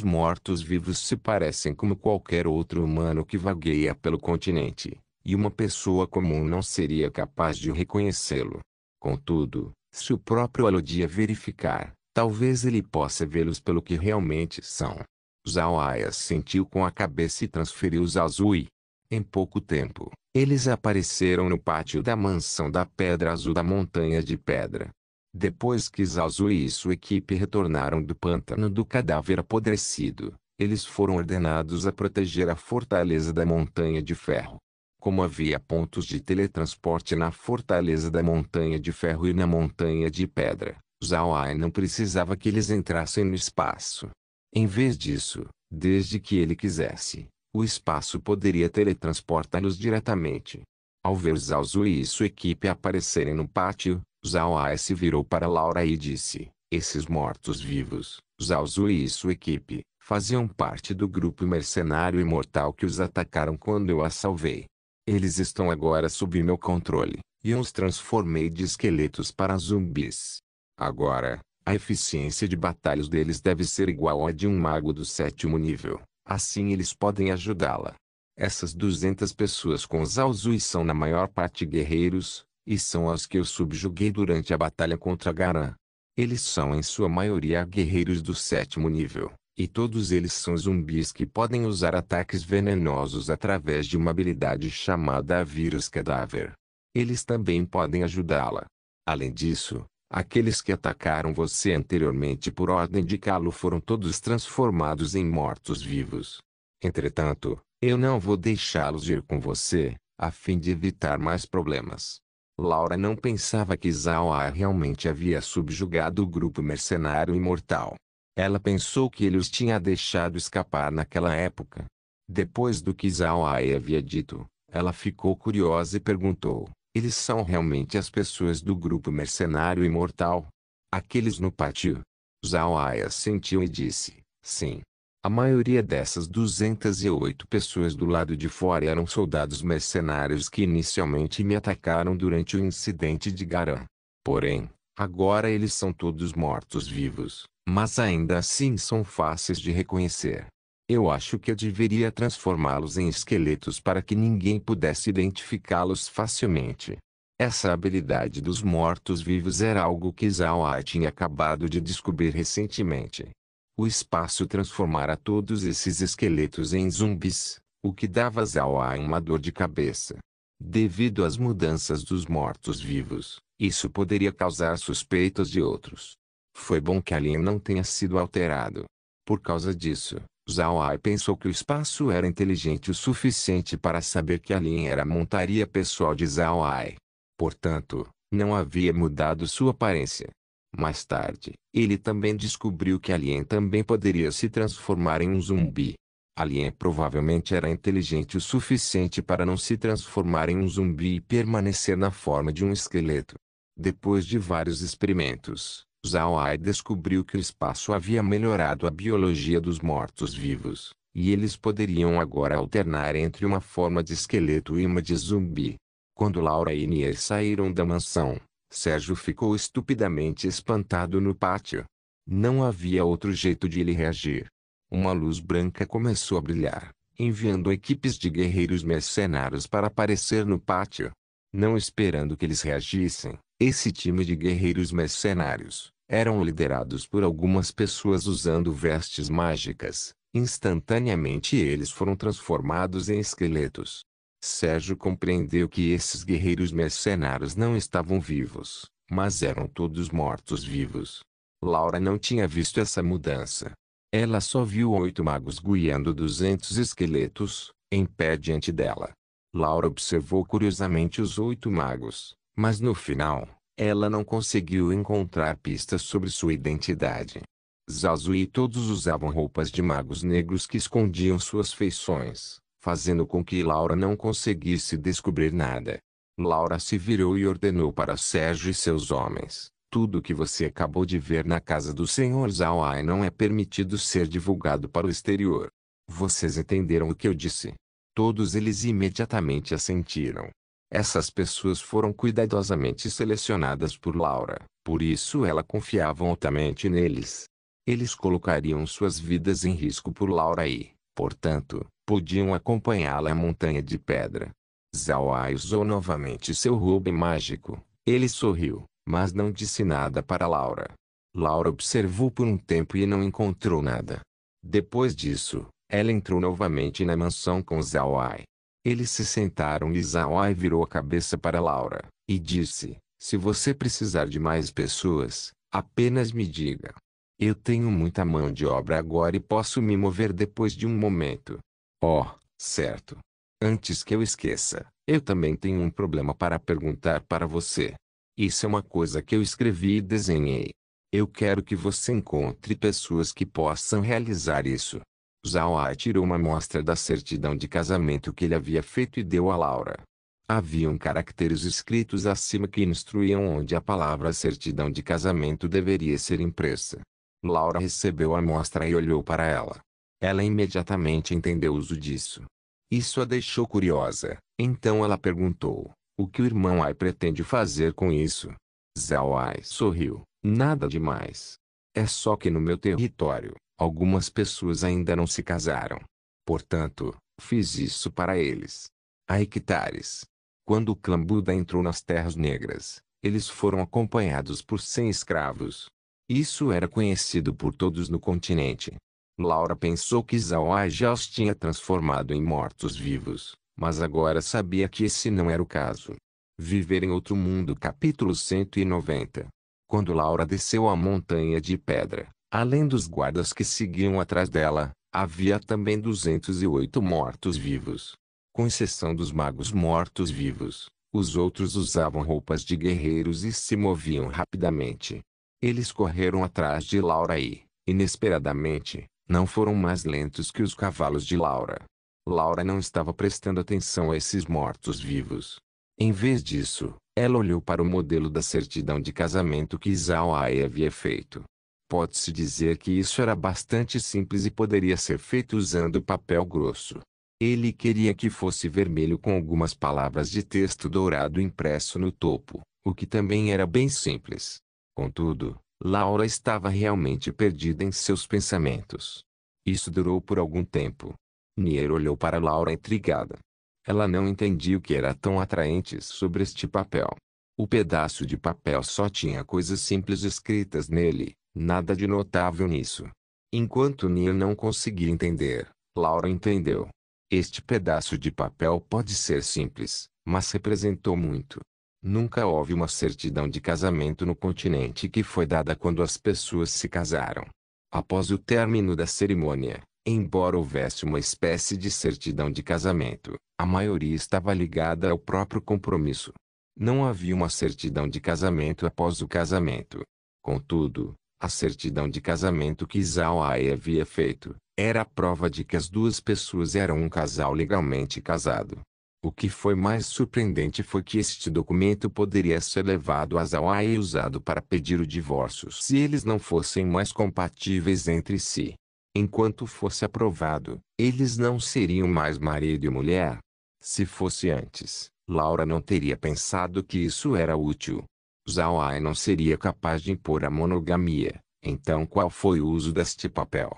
mortos-vivos se parecem como qualquer outro humano que vagueia pelo continente, e uma pessoa comum não seria capaz de reconhecê-lo. Contudo, se o próprio Alodia verificar, talvez ele possa vê-los pelo que realmente são. Zhao Ai assentiu com a cabeça e transferiu Zhao Zui. Em pouco tempo, eles apareceram no pátio da mansão da Pedra Azul da Montanha de Pedra. Depois que Zhao Zui e sua equipe retornaram do pântano do cadáver apodrecido, eles foram ordenados a proteger a fortaleza da Montanha de Ferro. Como havia pontos de teletransporte na fortaleza da Montanha de Ferro e na Montanha de Pedra, Zhao Ai não precisava que eles entrassem no espaço. Em vez disso, desde que ele quisesse, o espaço poderia teletransportá-los diretamente. Ao ver Zhao Zui e sua equipe aparecerem no pátio, Zhao Ai se virou para Laura e disse: esses mortos-vivos, Zhao Zui e sua equipe, faziam parte do grupo mercenário imortal que os atacaram quando eu a salvei. Eles estão agora sob meu controle, e eu os transformei de esqueletos para zumbis. Agora, a eficiência de batalhas deles deve ser igual à de um mago do 7º nível, assim eles podem ajudá-la. Essas 200 pessoas com Zhao Zui são na maior parte guerreiros, e são as que eu subjuguei durante a batalha contra Garan. Eles são em sua maioria guerreiros do 7º nível, e todos eles são zumbis que podem usar ataques venenosos através de uma habilidade chamada Vírus Cadáver. Eles também podem ajudá-la. Além disso, aqueles que atacaram você anteriormente por ordem de Kalu foram todos transformados em mortos-vivos. Entretanto, eu não vou deixá-los ir com você, a fim de evitar mais problemas. Laura não pensava que Zhao Ai realmente havia subjugado o grupo mercenário imortal. Ela pensou que ele os tinha deixado escapar naquela época. Depois do que Zhao Ai havia dito, ela ficou curiosa e perguntou: eles são realmente as pessoas do grupo mercenário imortal? Aqueles no pátio? Zhao Ai assentiu e disse: sim. A maioria dessas 208 pessoas do lado de fora eram soldados mercenários que inicialmente me atacaram durante o incidente de Garan. Porém, agora eles são todos mortos-vivos, mas ainda assim são fáceis de reconhecer. Eu acho que eu deveria transformá-los em esqueletos para que ninguém pudesse identificá-los facilmente. Essa habilidade dos mortos-vivos era algo que Zhao Ai tinha acabado de descobrir recentemente. O espaço transformara todos esses esqueletos em zumbis, o que dava a Zhao Ai uma dor de cabeça. Devido às mudanças dos mortos-vivos, isso poderia causar suspeitas de outros. Foi bom que a linha não tenha sido alterado. Por causa disso, Zhao Ai pensou que o espaço era inteligente o suficiente para saber que a linha era a montaria pessoal de Zhao Ai. Portanto, não havia mudado sua aparência. Mais tarde, ele também descobriu que Alien também poderia se transformar em um zumbi. Alien provavelmente era inteligente o suficiente para não se transformar em um zumbi e permanecer na forma de um esqueleto. Depois de vários experimentos, Zhao Ai descobriu que o espaço havia melhorado a biologia dos mortos-vivos, e eles poderiam agora alternar entre uma forma de esqueleto e uma de zumbi. Quando Laura e Nier saíram da mansão, Sérgio ficou estupidamente espantado no pátio. Não havia outro jeito de ele reagir. Uma luz branca começou a brilhar, enviando equipes de guerreiros mercenários para aparecer no pátio. Não esperando que eles reagissem, esse time de guerreiros mercenários eram liderados por algumas pessoas usando vestes mágicas. Instantaneamente eles foram transformados em esqueletos. Sérgio compreendeu que esses guerreiros mercenários não estavam vivos, mas eram todos mortos-vivos. Laura não tinha visto essa mudança. Ela só viu 8 magos guiando 200 esqueletos, em pé diante dela. Laura observou curiosamente os 8 magos, mas no final, ela não conseguiu encontrar pistas sobre sua identidade. Zhao Zui e todos usavam roupas de magos negros que escondiam suas feições, fazendo com que Laura não conseguisse descobrir nada. Laura se virou e ordenou para Sérgio e seus homens: tudo o que você acabou de ver na casa do Sr. Zhao Ai não é permitido ser divulgado para o exterior. Vocês entenderam o que eu disse? Todos eles imediatamente assentiram. Essas pessoas foram cuidadosamente selecionadas por Laura, por isso ela confiava altamente neles. Eles colocariam suas vidas em risco por Laura e, portanto, podiam acompanhá-la à Montanha de Pedra. Zhao Ai usou novamente seu roube mágico. Ele sorriu, mas não disse nada para Laura. Laura observou por um tempo e não encontrou nada. Depois disso, ela entrou novamente na mansão com Zhao Ai. Eles se sentaram e Zhao Ai virou a cabeça para Laura, e disse: se você precisar de mais pessoas, apenas me diga. Eu tenho muita mão de obra agora e posso me mover depois de um momento. Oh, certo. Antes que eu esqueça, eu também tenho um problema para perguntar para você. Isso é uma coisa que eu escrevi e desenhei. Eu quero que você encontre pessoas que possam realizar isso. Zhao Ai tirou uma amostra da certidão de casamento que ele havia feito e deu a Laura. Haviam caracteres escritos acima que instruíam onde a palavra certidão de casamento deveria ser impressa. Laura recebeu a amostra e olhou para ela. Ela imediatamente entendeu o uso disso. Isso a deixou curiosa, então ela perguntou: o que o irmão Ai pretende fazer com isso? Zhao Ai sorriu: nada demais. É só que no meu território, algumas pessoas ainda não se casaram. Portanto, fiz isso para eles. Há hectares. Quando o clã Buda entrou nas Terras Negras, eles foram acompanhados por 100 escravos. Isso era conhecido por todos no continente. Laura pensou que Zhao Ai já os tinha transformado em mortos-vivos, mas agora sabia que esse não era o caso. Viver em Outro Mundo capítulo 190. Quando Laura desceu a montanha de pedra, além dos guardas que seguiam atrás dela, havia também 208 mortos-vivos. Com exceção dos magos mortos-vivos, os outros usavam roupas de guerreiros e se moviam rapidamente. Eles correram atrás de Laura e, inesperadamente, não foram mais lentos que os cavalos de Laura. Laura não estava prestando atenção a esses mortos-vivos. Em vez disso, ela olhou para o modelo da certidão de casamento que Zhao Ai havia feito. Pode-se dizer que isso era bastante simples e poderia ser feito usando papel grosso. Ele queria que fosse vermelho com algumas palavras de texto dourado impresso no topo, o que também era bem simples. Contudo, Laura estava realmente perdida em seus pensamentos. Isso durou por algum tempo. Nier olhou para Laura intrigada. Ela não entendia o que era tão atraente sobre este papel. O pedaço de papel só tinha coisas simples escritas nele, nada de notável nisso. Enquanto Nier não conseguia entender, Laura entendeu. Este pedaço de papel pode ser simples, mas representou muito. Nunca houve uma certidão de casamento no continente que foi dada quando as pessoas se casaram. Após o término da cerimônia, embora houvesse uma espécie de certidão de casamento, a maioria estava ligada ao próprio compromisso. Não havia uma certidão de casamento após o casamento. Contudo, a certidão de casamento que Zhao Ai havia feito, era a prova de que as duas pessoas eram um casal legalmente casado. O que foi mais surpreendente foi que este documento poderia ser levado a Zhao Ai e usado para pedir o divórcio se eles não fossem mais compatíveis entre si. Enquanto fosse aprovado, eles não seriam mais marido e mulher. Se fosse antes, Laura não teria pensado que isso era útil. Zhao Ai não seria capaz de impor a monogamia, então qual foi o uso deste papel?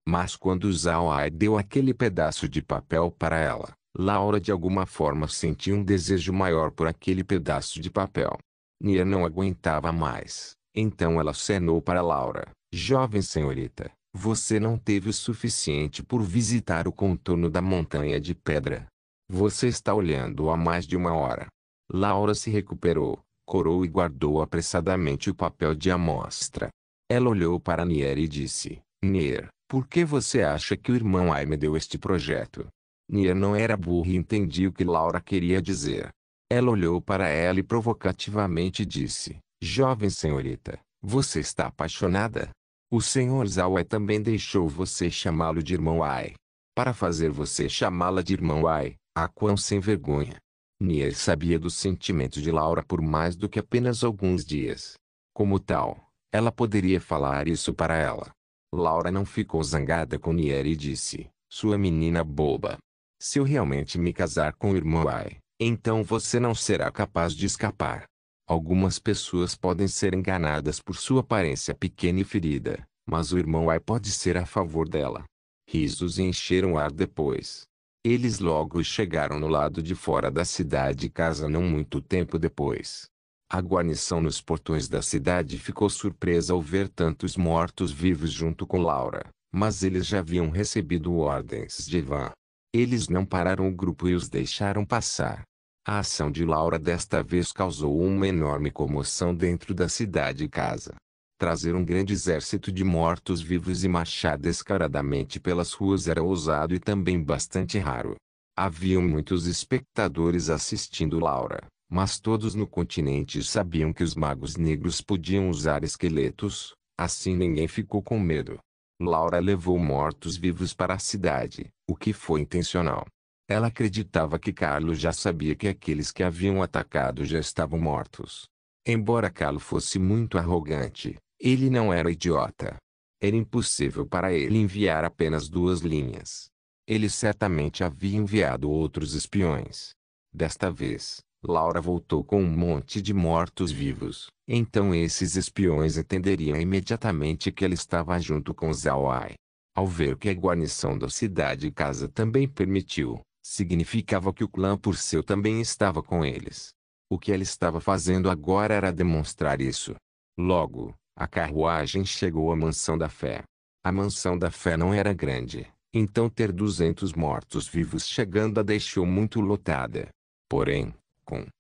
Mas quando Zhao Ai deu aquele pedaço de papel para ela, Laura de alguma forma sentiu um desejo maior por aquele pedaço de papel. Nier não aguentava mais, então ela acenou para Laura: jovem senhorita, você não teve o suficiente por visitar o contorno da montanha de pedra. Você está olhando há mais de uma hora. Laura se recuperou, corou e guardou apressadamente o papel de amostra. Ela olhou para Nier e disse: Nier, por que você acha que o irmão Ai me deu este projeto? Nier não era burro e entendia o que Laura queria dizer. Ela olhou para ela e provocativamente disse: jovem senhorita, você está apaixonada? O senhor Zhao Ai também deixou você chamá-lo de irmão Ai. Para fazer você chamá-la de irmão Ai, ah, quão sem vergonha. Nier sabia dos sentimentos de Laura por mais do que apenas alguns dias. Como tal, ela poderia falar isso para ela. Laura não ficou zangada com Nier e disse: sua menina boba. Se eu realmente me casar com o irmão Ai, então você não será capaz de escapar. Algumas pessoas podem ser enganadas por sua aparência pequena e ferida, mas o irmão Ai pode ser a favor dela. Risos encheram o ar depois. Eles logo chegaram no lado de fora da cidade casa não muito tempo depois. A guarnição nos portões da cidade ficou surpresa ao ver tantos mortos-vivos junto com Laura, mas eles já haviam recebido ordens de Ivan. Eles não pararam o grupo e os deixaram passar. A ação de Laura desta vez causou uma enorme comoção dentro da cidade casa. Trazer um grande exército de mortos-vivos e marchar descaradamente pelas ruas era ousado e também bastante raro. Haviam muitos espectadores assistindo Laura, mas todos no continente sabiam que os magos negros podiam usar esqueletos, Assim ninguém ficou com medo. Laura levou mortos-vivos para a cidade, o que foi intencional. Ela acreditava que Carlo já sabia que aqueles que haviam atacado já estavam mortos. Embora Carlo fosse muito arrogante, ele não era idiota. Era impossível para ele enviar apenas 2 linhas. Ele certamente havia enviado outros espiões. Desta vez, Laura voltou com um monte de mortos-vivos. Então esses espiões entenderiam imediatamente que ela estava junto com Zhao Ai. Ao ver que a guarnição da cidade-casa também permitiu, significava que o clã Purcell também estava com eles. O que ela estava fazendo agora era demonstrar isso. Logo, a carruagem chegou à Mansão da Fé. A Mansão da Fé não era grande, então ter 200 mortos-vivos chegando a deixou muito lotada. Porém,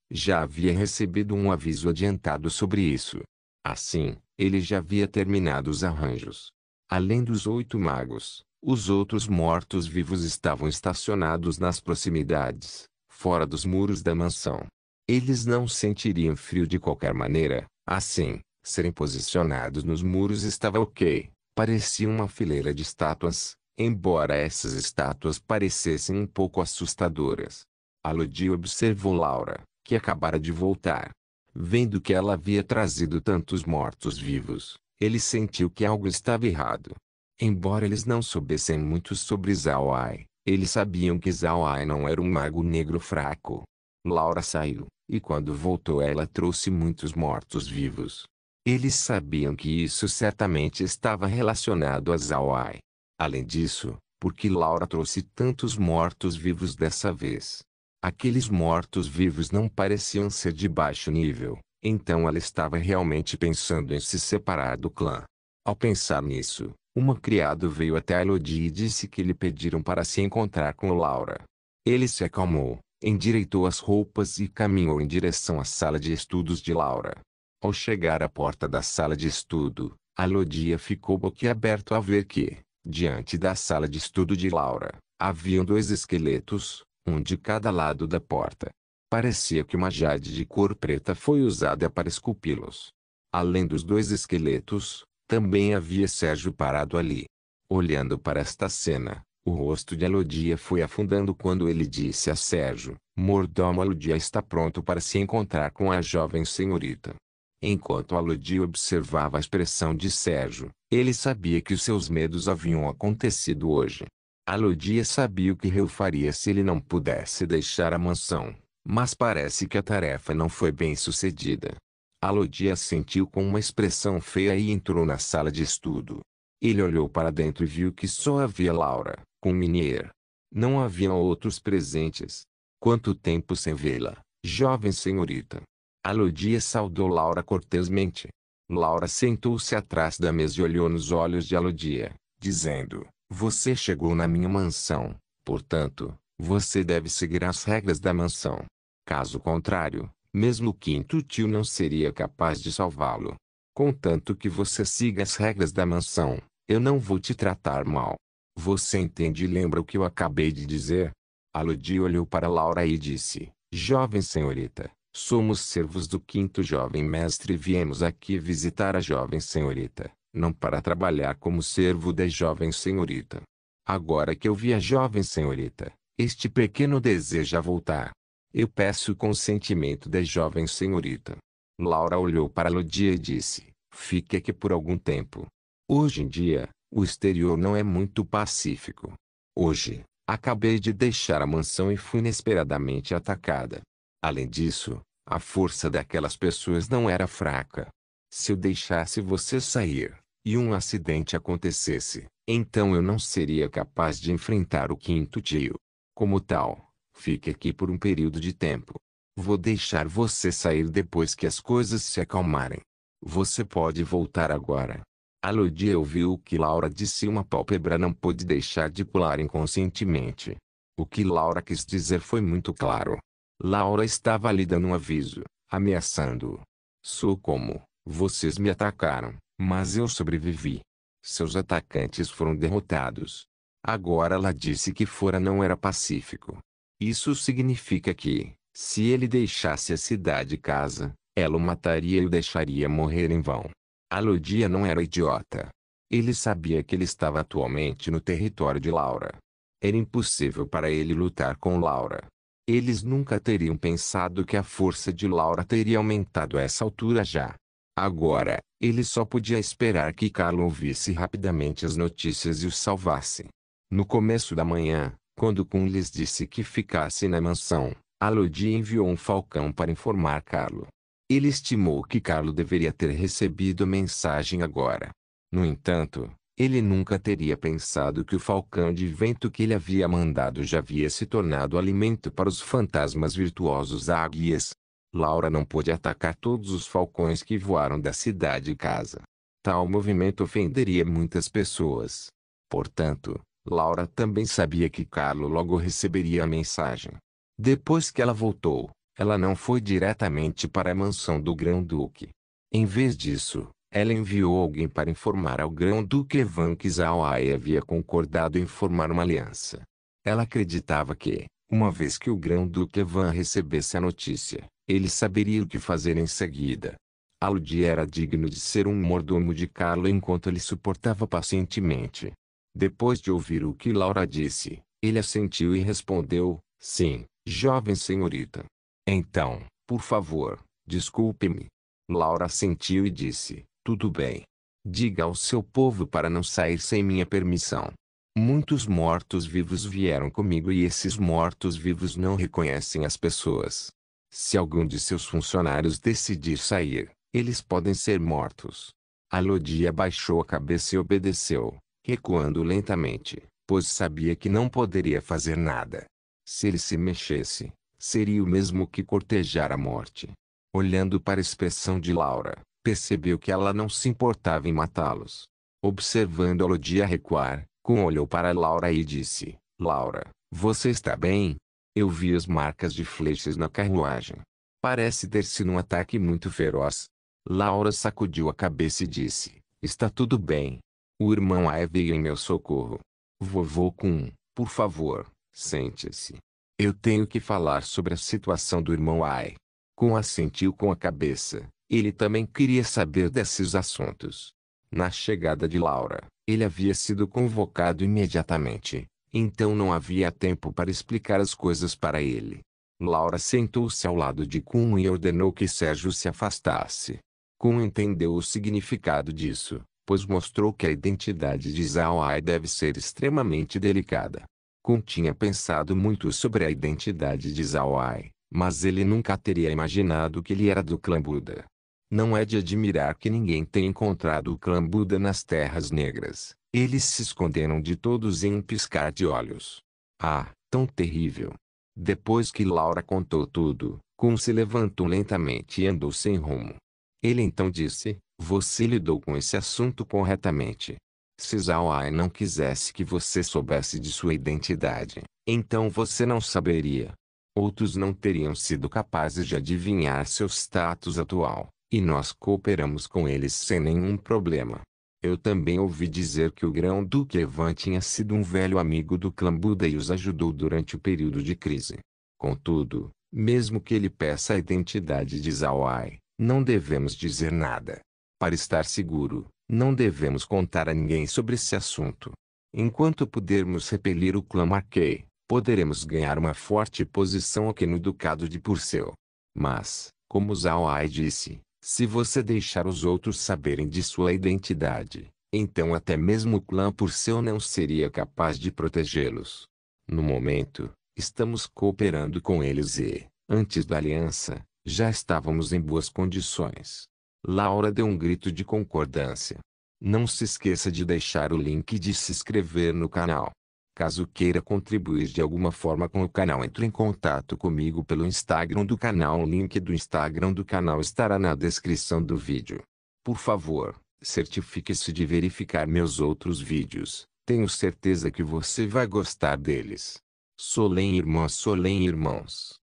já havia recebido um aviso adiantado sobre isso. Assim, ele já havia terminado os arranjos. Além dos 8 magos, os outros mortos-vivos estavam estacionados nas proximidades, fora dos muros da mansão. Eles não sentiriam frio de qualquer maneira, assim, serem posicionados nos muros estava ok. Parecia uma fileira de estátuas, embora essas estátuas parecessem um pouco assustadoras. Elodie observou Laura, que acabara de voltar. Vendo que ela havia trazido tantos mortos-vivos, ele sentiu que algo estava errado. Embora eles não soubessem muito sobre Zhao Ai, eles sabiam que Zhao Ai não era um mago negro fraco. Laura saiu, e quando voltou ela trouxe muitos mortos-vivos. Eles sabiam que isso certamente estava relacionado a Zhao Ai. Além disso, por que Laura trouxe tantos mortos-vivos dessa vez? Aqueles mortos-vivos não pareciam ser de baixo nível, então ela estava realmente pensando em se separar do clã. Ao pensar nisso, uma criada veio até Elodie e disse que lhe pediram para se encontrar com Laura. Ele se acalmou, endireitou as roupas e caminhou em direção à sala de estudos de Laura. Ao chegar à porta da sala de estudo, Elodie ficou boquiaberto ao ver que, diante da sala de estudo de Laura, haviam 2 esqueletos, um de cada lado da porta. Parecia que uma jade de cor preta foi usada para esculpi-los. Além dos 2 esqueletos, também havia Sérgio parado ali. Olhando para esta cena, o rosto de Elodie foi afundando quando ele disse a Sérgio: "Mordomo, Elodie está pronto para se encontrar com a jovem senhorita." Enquanto Elodie observava a expressão de Sérgio, ele sabia que os seus medos haviam acontecido hoje. Elodie sabia o que Reu faria se ele não pudesse deixar a mansão, mas parece que a tarefa não foi bem sucedida. Elodie assentiu com uma expressão feia e entrou na sala de estudo. Ele olhou para dentro e viu que só havia Laura, com Minier. Não haviam outros presentes. "Quanto tempo sem vê-la, jovem senhorita?" Elodie saudou Laura cortesmente. Laura sentou-se atrás da mesa e olhou nos olhos de Elodie, dizendo: "Você chegou na minha mansão, portanto, você deve seguir as regras da mansão. Caso contrário, mesmo o quinto tio não seria capaz de salvá-lo. Contanto que você siga as regras da mansão, eu não vou te tratar mal. Você entende e lembra o que eu acabei de dizer?" Elodie olhou para Laura e disse: "Jovem senhorita, somos servos do quinto jovem mestre e viemos aqui visitar a jovem senhorita, não para trabalhar como servo da jovem senhorita. Agora que eu vi a jovem senhorita, este pequeno deseja voltar. Eu peço o consentimento da jovem senhorita." Laura olhou para Elodie e disse: "Fique aqui por algum tempo. Hoje em dia, o exterior não é muito pacífico. Hoje, acabei de deixar a mansão e fui inesperadamente atacada. Além disso, a força daquelas pessoas não era fraca. Se eu deixasse você sair, e um acidente acontecesse, então eu não seria capaz de enfrentar o quinto tio. Como tal, fique aqui por um período de tempo. Vou deixar você sair depois que as coisas se acalmarem. Você pode voltar agora." Elodie ouviu o que Laura disse e uma pálpebra não pôde deixar de pular inconscientemente. O que Laura quis dizer foi muito claro. Laura estava lhe dando um aviso, ameaçando-o. "Sou como, vocês me atacaram, mas eu sobrevivi. Seus atacantes foram derrotados. Agora ela disse que fora não era pacífico. Isso significa que, se ele deixasse a cidade casa, ela o mataria e o deixaria morrer em vão. Alodia não era idiota. Ele sabia que ele estava atualmente no território de Laura. Era impossível para ele lutar com Laura. Eles nunca teriam pensado que a força de Laura teria aumentado a essa altura já. Agora, ele só podia esperar que Carlo ouvisse rapidamente as notícias e o salvasse. No começo da manhã, quando Kun lhes disse que ficasse na mansão, Alodia enviou um falcão para informar Carlo. Ele estimou que Carlo deveria ter recebido a mensagem agora. No entanto, ele nunca teria pensado que o falcão de vento que ele havia mandado já havia se tornado alimento para os fantasmas virtuosos águias. Laura não pôde atacar todos os falcões que voaram da cidade e casa. Tal movimento ofenderia muitas pessoas. Portanto, Laura também sabia que Carlo logo receberia a mensagem. Depois que ela voltou, ela não foi diretamente para a mansão do Grão-Duque. Em vez disso, ela enviou alguém para informar ao Grão-Duque Evan que Zhao Ai havia concordado em formar uma aliança. Ela acreditava que, uma vez que o Grão-Duque Evan recebesse a notícia, ele saberia o que fazer em seguida. Alodia era digno de ser um mordomo de Carlo enquanto ele suportava pacientemente. Depois de ouvir o que Laura disse, ele assentiu e respondeu, sim, jovem senhorita. Então, por favor, desculpe-me. Laura assentiu e disse, tudo bem. Diga ao seu povo para não sair sem minha permissão. Muitos mortos-vivos vieram comigo e esses mortos-vivos não reconhecem as pessoas. Se algum de seus funcionários decidir sair, eles podem ser mortos. Alodia baixou a cabeça e obedeceu, recuando lentamente, pois sabia que não poderia fazer nada. Se ele se mexesse, seria o mesmo que cortejar a morte. Olhando para a expressão de Laura, percebeu que ela não se importava em matá-los. Observando Alodia recuar, Kun olhou para Laura e disse, Laura, você está bem? Eu vi as marcas de flechas na carruagem. Parece ter sido um ataque muito feroz. Laura sacudiu a cabeça e disse, está tudo bem. O irmão Ai veio em meu socorro. Vovô Kun, por favor, sente-se. Eu tenho que falar sobre a situação do irmão Ai. Kun assentiu com a cabeça. Ele também queria saber desses assuntos. Na chegada de Laura, ele havia sido convocado imediatamente. Então não havia tempo para explicar as coisas para ele. Laura sentou-se ao lado de Kun e ordenou que Sérgio se afastasse. Kun entendeu o significado disso, pois mostrou que a identidade de Zhao Ai deve ser extremamente delicada. Kun tinha pensado muito sobre a identidade de Zhao Ai, mas ele nunca teria imaginado que ele era do clã Buda. Não é de admirar que ninguém tenha encontrado o clã Buda nas Terras Negras. Eles se esconderam de todos em um piscar de olhos. Ah, tão terrível! Depois que Laura contou tudo, Kun se levantou lentamente e andou sem rumo. Ele então disse, você lidou com esse assunto corretamente. Se Zhao Ai não quisesse que você soubesse de sua identidade, então você não saberia. Outros não teriam sido capazes de adivinhar seu status atual, e nós cooperamos com eles sem nenhum problema. Eu também ouvi dizer que o Grão-Duque Evan tinha sido um velho amigo do clã Buda e os ajudou durante o período de crise. Contudo, mesmo que ele peça a identidade de Zhao Ai, não devemos dizer nada. Para estar seguro, não devemos contar a ninguém sobre esse assunto. Enquanto pudermos repelir o clã Marquei, poderemos ganhar uma forte posição aqui no Ducado de Purcell. Mas, como Zhao Ai disse, se você deixar os outros saberem de sua identidade, então até mesmo o clã Purcell não seria capaz de protegê-los. No momento, estamos cooperando com eles e, antes da aliança, já estávamos em boas condições. Laura deu um grito de concordância. Não se esqueça de deixar o link de se inscrever no canal. Caso queira contribuir de alguma forma com o canal, entre em contato comigo pelo Instagram do canal. O link do Instagram do canal estará na descrição do vídeo. Por favor, certifique-se de verificar meus outros vídeos. Tenho certeza que você vai gostar deles. Solém irmãs, Solém irmãos.